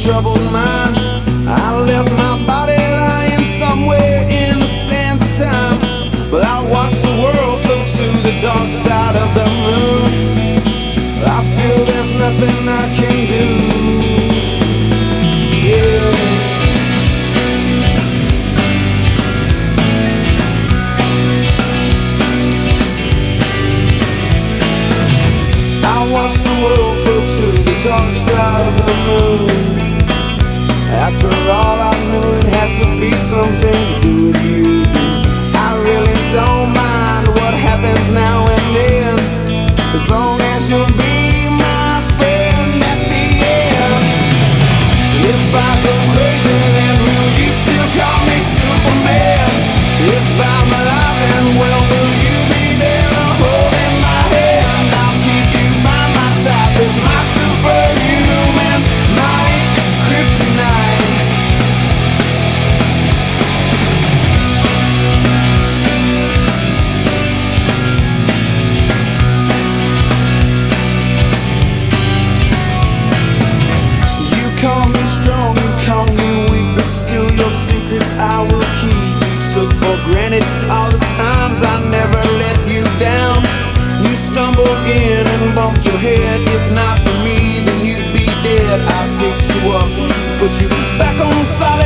troubled mind. I left my body lying somewhere in the sands of time, but I watched the world float to the dark side of the moon. I feel there's nothing I can do. Yeah. I watched the world float to the dark side of the moon. After all, I knew it had to be something to do with you. I really don't mind what happens now and then, as long as you'll be my friend at the end. If I go crazy, then will you still call me Superman? If I'm alive and well, will you be there holding my hand? I'll keep you by my side with my superhuman might, kryptonite. You call me strong, you call me weak, but still your secrets I will keep. You took for granted all the times I never let you down. You stumbled in and bumped your head. If not for me, then you'd be dead. I picked you up, put you back on the side.